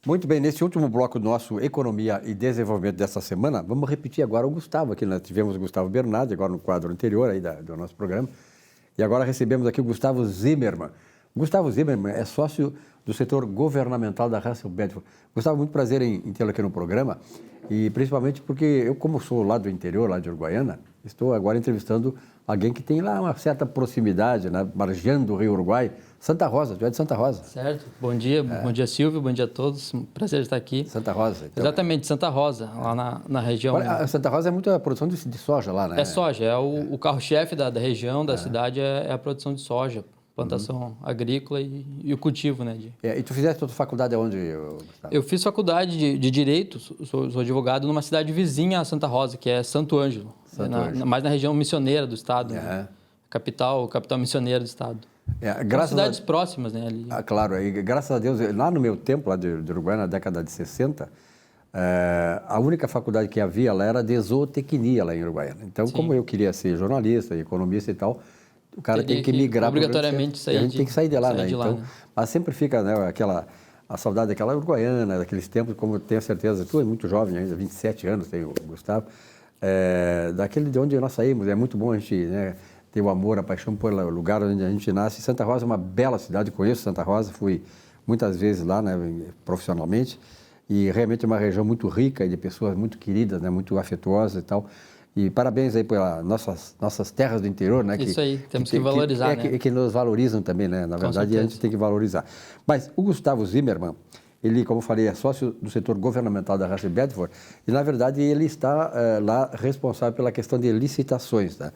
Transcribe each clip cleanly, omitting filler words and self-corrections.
Muito bem, nesse último bloco do nosso Economia e Desenvolvimento dessa semana, vamos repetir agora o Gustavo, aqui nós tivemos o Gustavo Bernardi, agora no quadro anterior aí do nosso programa, e agora recebemos aqui o Gustavo Zimmermann. Gustavo Zimmermann é sócio do setor governamental da Russell Bedford. Gustavo, muito prazer em tê-lo aqui no programa, e principalmente porque eu, como sou lá do interior, lá de Uruguaiana, estou agora entrevistando alguém que tem lá uma certa proximidade, né, margeando do Rio Uruguai, Santa Rosa, tu é de Santa Rosa. Certo. Bom dia Silvio, bom dia a todos, prazer estar aqui. Santa Rosa. Então, exatamente, Santa Rosa, lá na região. A Santa Rosa é muita produção de soja lá, né? É soja, é o carro-chefe da região, da cidade, é a produção de soja, plantação agrícola e o cultivo, né? E tu fizeste a tua faculdade aonde, Gustavo? Eu fiz faculdade de Direito, sou advogado numa cidade vizinha a Santa Rosa, que é Santo Ângelo, mais na região missioneira do estado, né? capital missioneira do estado. Cidades próximas, né? Ali. Claro, e graças a Deus, lá no meu tempo, lá de Uruguai, na década de 60, a única faculdade que havia lá era de zootecnia lá em Uruguaiana. Então, como eu queria ser jornalista, economista e tal, o cara tem que migrar obrigatoriamente a gente tem que sair de lá, né? Então, mas sempre fica, né, a saudade daquela uruguaiana, daqueles tempos, como eu tenho certeza, tu é muito jovem ainda, 27 anos tem o Gustavo, daquele de onde nós saímos, é muito bom a gente, né, ter o amor, a paixão pelo lugar onde a gente nasce. Santa Rosa é uma bela cidade, conheço Santa Rosa, fui muitas vezes lá, né, profissionalmente, e realmente é uma região muito rica, de pessoas muito queridas, né, muito afetuosas e tal. E parabéns aí pelas nossas terras do interior, né? Isso aí, temos que valorizar, né? Que nos valorizam também, né? Na verdade, a gente tem que valorizar. Mas o Gustavo Zimmermann, ele, como eu falei, é sócio do setor governamental da Russell Bedford e, na verdade, ele está lá responsável pela questão de licitações, né?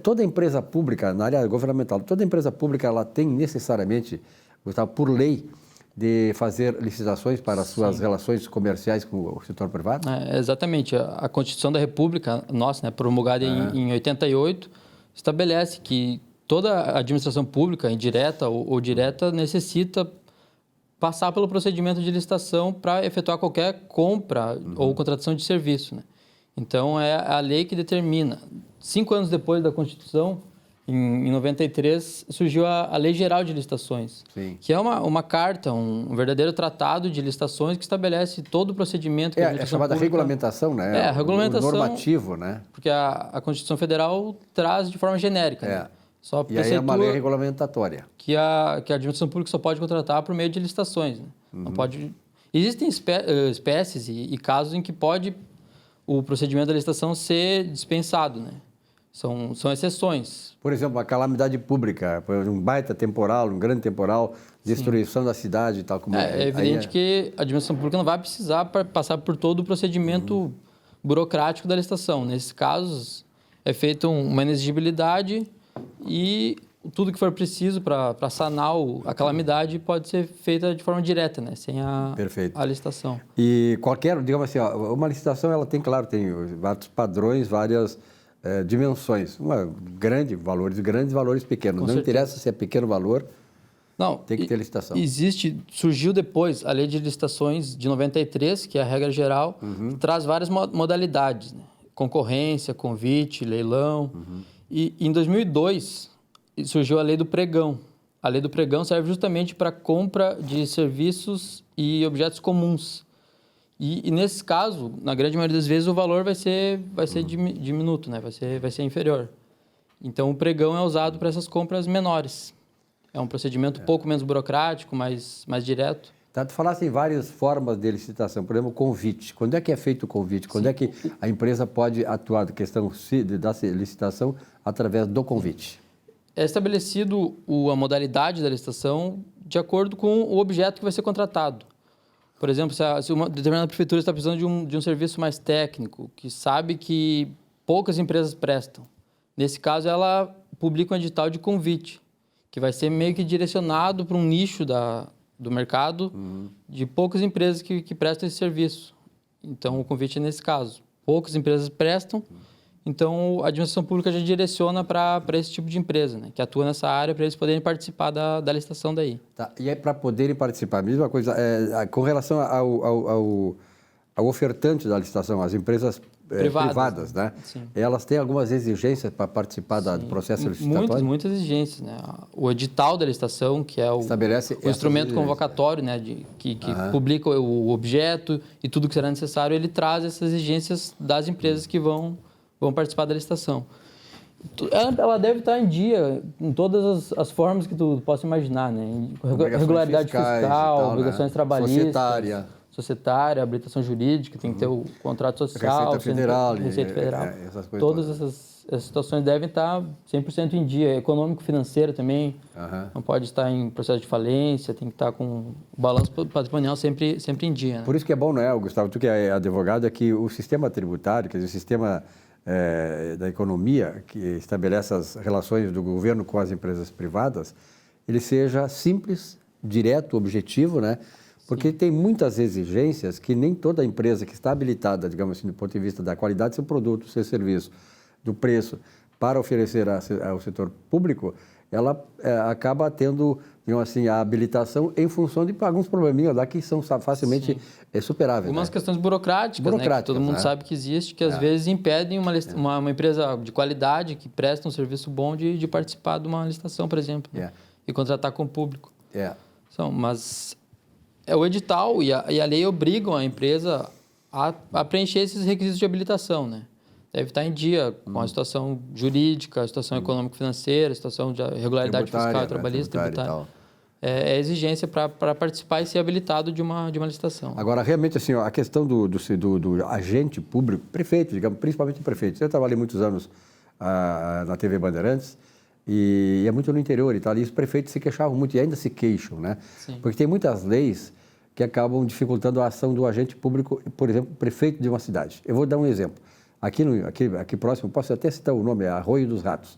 Toda empresa pública, na área governamental, toda empresa pública, ela tem necessariamente, Gustavo, por lei, de fazer licitações para as suas relações comerciais com o setor privado? Exatamente. A Constituição da República, nossa, né, promulgada em 88, estabelece que toda a administração pública, indireta ou direta, necessita passar pelo procedimento de licitação para efetuar qualquer compra ou contratação de serviço, né? Então, é a lei que determina. 5 anos depois da Constituição, em 93, surgiu a Lei Geral de Licitações, que é uma carta, um verdadeiro tratado de licitações que estabelece todo o procedimento. É chamada regulamentação, né? A regulamentação. O normativo, né? Porque a Constituição Federal traz de forma genérica. Né? Só e aí é uma lei regulamentatória. Que a administração pública só pode contratar por meio de licitações. Né? Não pode... Existem espécies e casos em que pode o procedimento da licitação ser dispensado, né? São exceções. Por exemplo, a calamidade pública, um baita temporal, um grande temporal, destruição da cidade e tal. Como é evidente que a administração pública não vai precisar passar por todo o procedimento burocrático da licitação. Nesses casos, é feita uma inexigibilidade e tudo que for preciso para sanar a calamidade pode ser feita de forma direta, né? Sem a licitação. E qualquer, digamos assim, uma licitação, ela tem, claro, tem vários padrões, várias... dimensões, grandes valores pequenos. Não interessa se é pequeno valor, tem que ter licitação. Surgiu depois a Lei de Licitações de 93, que é a regra geral, que traz várias modalidades, né? Concorrência, convite, leilão. E em 2002 surgiu a Lei do Pregão. A Lei do Pregão serve justamente para compra de serviços e objetos comuns. E nesse caso, na grande maioria das vezes, o valor vai ser diminuto, né? vai ser inferior. Então, o pregão é usado para essas compras menores. É um procedimento um pouco menos burocrático, mais direto. Tá, tu falaste em várias formas de licitação. Por exemplo, o convite. Quando é que é feito o convite? Quando é que a empresa pode atuar na questão da licitação através do convite? É estabelecido a modalidade da licitação de acordo com o objeto que vai ser contratado. Por exemplo, se uma determinada prefeitura está precisando de um serviço mais técnico, que sabe que poucas empresas prestam. Nesse caso, ela publica um edital de convite, que vai ser meio que direcionado para um nicho do mercado de poucas empresas que prestam esse serviço. Então, o convite é nesse caso. Poucas empresas prestam, então a administração pública já direciona para esse tipo de empresa, né, que atua nessa área, para eles poderem participar da licitação daí. Tá, e aí, para poderem participar, a mesma coisa, com relação ao ofertante da licitação, as empresas privadas, né? Sim. Elas têm algumas exigências para participar do processo licitatório? Muitas exigências, né? O edital da licitação, que é o instrumento convocatório, né? Que publica o objeto e tudo que será necessário, ele traz essas exigências das empresas que vão participar da licitação. Ela deve estar em dia em todas as formas que tu possa imaginar, né? Regularidade fiscal, obrigações trabalhistas, societária, habilitação jurídica, tem que ter o contrato social, Receita Federal. Essas coisas todas essas situações devem estar 100% em dia. Econômico-financeira também, não pode estar em processo de falência, tem que estar com o balanço patrimonial sempre em dia. Né? Por isso que é bom, né, Gustavo, tu que é advogado, é que o sistema tributário, quer dizer, o sistema da economia, que estabelece as relações do governo com as empresas privadas, ele seja simples, direto, objetivo, né? Porque tem muitas exigências que nem toda empresa que está habilitada, digamos assim, do ponto de vista da qualidade do seu produto, do seu serviço, do preço, para oferecer ao setor público, ela acaba tendo, digamos assim, a habilitação em função de alguns probleminhas lá que são facilmente superáveis. Algumas questões burocráticas, né, que todo mundo sabe que existe, que às vezes impedem uma empresa de qualidade que presta um serviço bom de participar de uma licitação, por exemplo, e contratar com o público. Mas o edital e a lei obrigam a empresa a preencher esses requisitos de habilitação, né? Deve estar em dia com a situação jurídica, a situação econômico-financeira, a situação de regularidade fiscal, trabalhista, tributária. É exigência para participar e ser habilitado de uma licitação. Agora, realmente, assim, a questão do agente público, prefeito, digamos, principalmente o prefeito. Eu trabalhei muitos anos na TV Bandeirantes e é muito no interior e tal, e os prefeitos se queixavam muito e ainda se queixam, né? Sim. Porque tem muitas leis que acabam dificultando a ação do agente público, por exemplo, prefeito de uma cidade. Eu vou dar um exemplo. Aqui próximo, posso até citar o nome, é Arroio dos Ratos.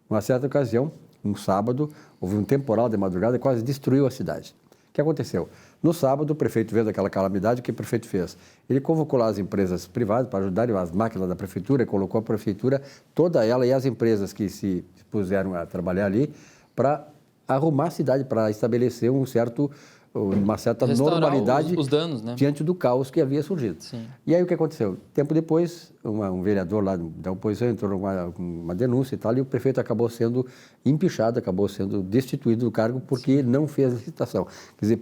Uma certa ocasião, um sábado, houve um temporal de madrugada e quase destruiu a cidade. O que aconteceu? No sábado, o prefeito, vendo aquela calamidade, o que o prefeito fez? Ele convocou lá as empresas privadas para ajudarem as máquinas da prefeitura, colocou a prefeitura, toda ela e as empresas que se puseram a trabalhar ali para arrumar a cidade, para estabelecer uma certa normalidade os danos, né? diante do caos que havia surgido. Sim. E aí o que aconteceu? Tempo depois, um vereador lá da oposição entrou numa denúncia e tal, e o prefeito acabou sendo empichado, acabou sendo destituído do cargo porque não fez a licitação. Quer dizer,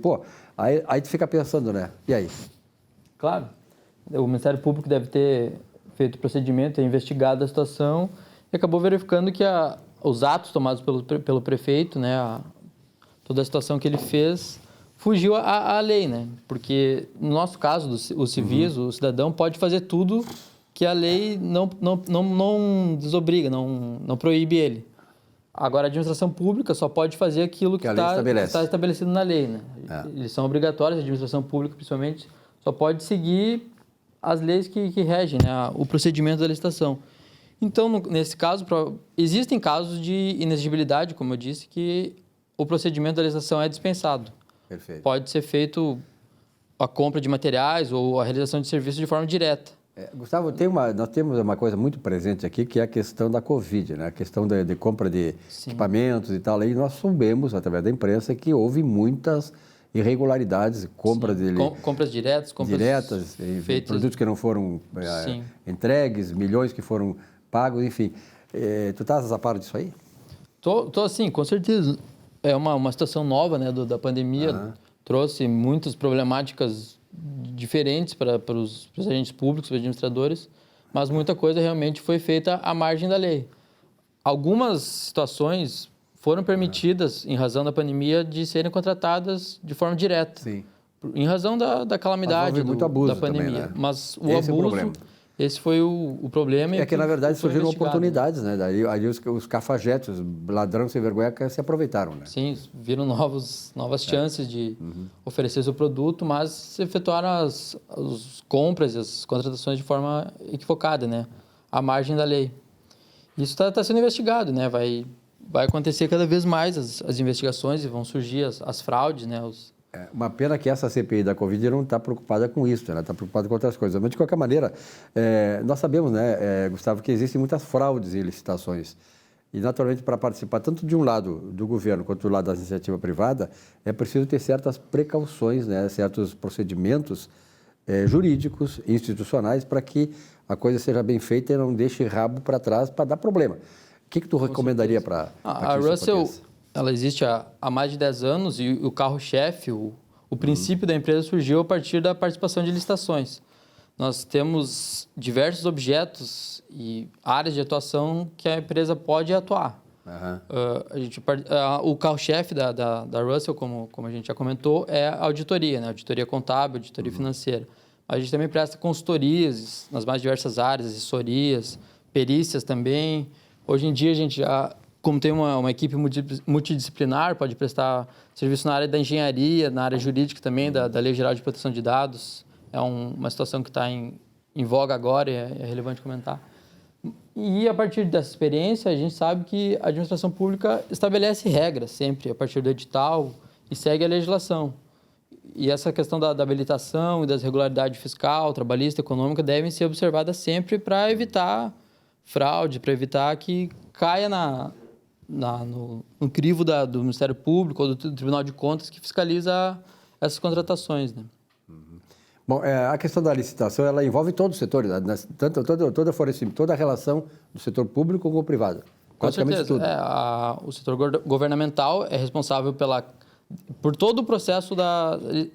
aí tu fica pensando, né? E aí? Claro. O Ministério Público deve ter feito o procedimento, investigado a situação e acabou verificando que os atos tomados pelo prefeito, né, toda a situação que ele fez, fugiu à lei, né? Porque, no nosso caso, os civis, o cidadão pode fazer tudo que a lei não desobriga, não proíbe ele. Agora, a administração pública só pode fazer aquilo que está estabelecido na lei, né? Eles são obrigatórios, a administração pública, principalmente, só pode seguir as leis que regem, né, o procedimento da licitação. Então, nesse caso, existem casos de inexigibilidade, como eu disse, que o procedimento da licitação é dispensado. Perfeito. Pode ser feito a compra de materiais ou a realização de serviços de forma direta. Gustavo, nós temos uma coisa muito presente aqui, que é a questão da Covid, né? A questão de compra de equipamentos e tal. E nós soubemos, através da imprensa, que houve muitas irregularidades, compras diretas, feitas, produtos que não foram entregues, milhões que foram pagos, enfim. Tu estás a par disso aí? Tô sim, com certeza. É uma situação nova, né, da pandemia, trouxe muitas problemáticas diferentes para os agentes públicos, para os administradores, mas muita coisa realmente foi feita à margem da lei. Algumas situações foram permitidas, em razão da pandemia, de serem contratadas de forma direta. Sim. Em razão da calamidade da pandemia. Também, né? Mas o abuso, esse foi o problema. Que, na verdade, surgiram oportunidades, né? Daí os cafajetes, ladrão sem vergonha, se aproveitaram, né? Sim, viram novas chances de oferecer seu produto, mas se efetuaram as compras e as contratações de forma equivocada, né? À margem da lei. Isso está sendo investigado, né? Vai acontecer cada vez mais as investigações e vão surgir as fraudes, né? Uma pena que essa CPI da Covid não está preocupada com isso, ela está preocupada com outras coisas. Mas, de qualquer maneira, nós sabemos, né, Gustavo, que existem muitas fraudes em licitações. E, naturalmente, para participar tanto de um lado do governo quanto do lado da iniciativa privada, é preciso ter certas precauções, né, certos procedimentos jurídicos, institucionais, para que a coisa seja bem feita e não deixe rabo para trás para dar problema. O que tu recomendaria para a Russell, ela existe há mais de 10 anos e o carro-chefe, o princípio da empresa surgiu a partir da participação de licitações. Nós temos diversos objetos e áreas de atuação que a empresa pode atuar. O carro-chefe da Russell, como a gente já comentou, é a auditoria, né? Auditoria contábil, auditoria financeira. A gente também presta consultorias nas mais diversas áreas, assessorias, perícias também. Hoje em dia, a gente já, como tem uma equipe multidisciplinar, pode prestar serviço na área da engenharia, na área jurídica também, da Lei Geral de Proteção de Dados. É uma situação que está em voga agora e é relevante comentar. E a partir dessa experiência, a gente sabe que a administração pública estabelece regras sempre a partir do edital e segue a legislação. E essa questão da habilitação e das regularidades fiscal, trabalhista, econômica devem ser observadas sempre para evitar fraude, para evitar que caia no crivo do Ministério Público ou do Tribunal de Contas que fiscaliza essas contratações, né? Bom, a questão da licitação, ela envolve todos os setores, né? Toda a relação do setor público com o privado. Com certeza. Tudo. O setor governamental é responsável por todo o processo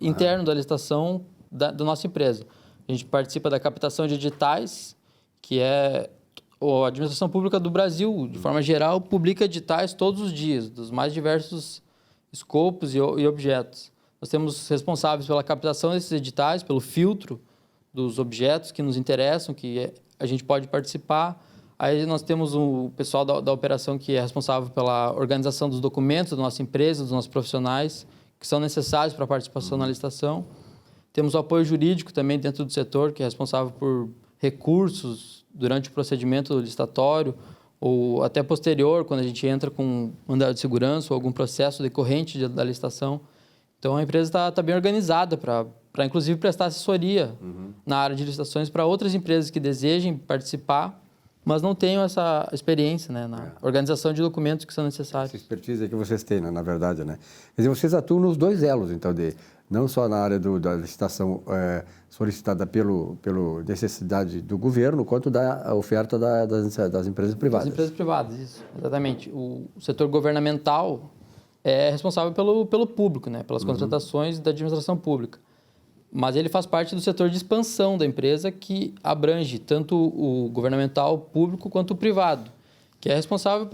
interno da licitação da nossa empresa. A gente participa da captação de editais, que a administração pública do Brasil, de forma geral, publica editais todos os dias, dos mais diversos escopos e objetos. Nós temos responsáveis pela captação desses editais, pelo filtro dos objetos que nos interessam, que a gente pode participar. Aí nós temos o pessoal da operação que é responsável pela organização dos documentos da nossa empresa, dos nossos profissionais, que são necessários para a participação na licitação. Temos o apoio jurídico também dentro do setor, que é responsável por recursos durante o procedimento licitatório, ou até posterior, quando a gente entra com mandado de segurança ou algum processo decorrente da licitação. Então, a empresa está bem organizada para inclusive, prestar assessoria na área de licitações para outras empresas que desejem participar, mas não tenham essa experiência, né, na organização de documentos que são necessários. Essa expertise que vocês têm, né, na verdade, né? Quer dizer, vocês atuam nos dois elos, então, não só na área da licitação solicitada pela necessidade do governo, quanto da oferta das empresas privadas. Das empresas privadas, isso, exatamente. O setor governamental é responsável pelo público, né? Pelas contratações da administração pública. Mas ele faz parte do setor de expansão da empresa, que abrange tanto o governamental público quanto o privado, que é responsável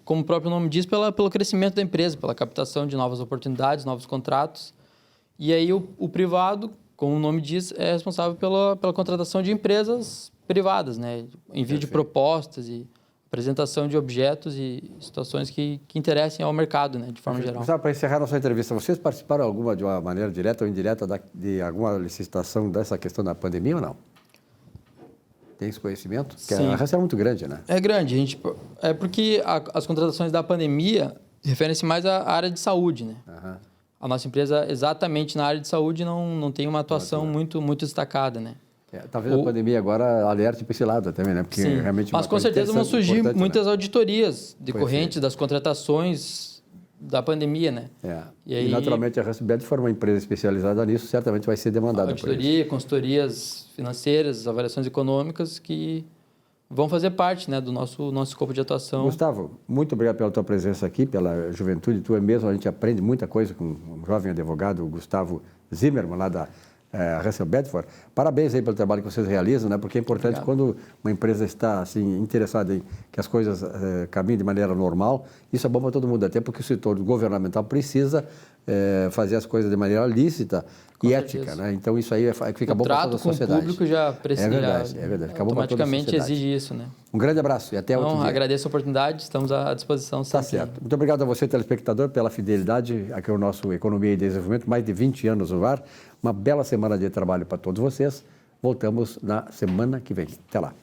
como o próprio nome diz, pelo crescimento da empresa, pela captação de novas oportunidades, novos contratos. E aí o privado, como o nome diz, é responsável pela contratação de empresas privadas, né? Envio de propostas e apresentação de objetos e situações que interessem ao mercado, né, de forma geral. Para encerrar nossa entrevista, vocês participaram de uma maneira direta ou indireta de alguma licitação dessa questão da pandemia ou não? Tem esse conhecimento? Porque a relação é muito grande, né? É grande. É porque as contratações da pandemia referem-se mais à área de saúde, né? A nossa empresa, exatamente na área de saúde, não tem uma atuação muito destacada, né? Talvez a pandemia agora alerte para esse lado também, né? Porque realmente mas com certeza vão surgir muitas auditorias decorrentes das contratações da pandemia, né? E naturalmente a Russell Bedford, uma empresa especializada nisso, certamente vai ser demandada. Auditoria, consultorias financeiras, avaliações econômicas que vão fazer parte, né, do nosso escopo de atuação. Gustavo, muito obrigado pela tua presença aqui, pela juventude tua mesmo. A gente aprende muita coisa com um jovem advogado, o Gustavo Zimmermann, lá da Russell Bedford. Parabéns aí pelo trabalho que vocês realizam, né? Porque é importante quando uma empresa está assim interessada em que as coisas caminhem de maneira normal. Isso é bom para todo mundo, até porque o setor governamental precisa fazer as coisas de maneira lícita e ética, né? Então isso aí fica bom para toda a sociedade. O público já precisa. É verdade. Automaticamente exige isso, né? Um grande abraço e até outro dia. Agradeço a oportunidade, estamos à disposição sempre. Tá certo. Muito obrigado a você, telespectador, pela fidelidade. Aqui é o nosso Economia e Desenvolvimento, mais de 20 anos no ar. Uma bela semana de trabalho para todos vocês. Voltamos na semana que vem. Até lá.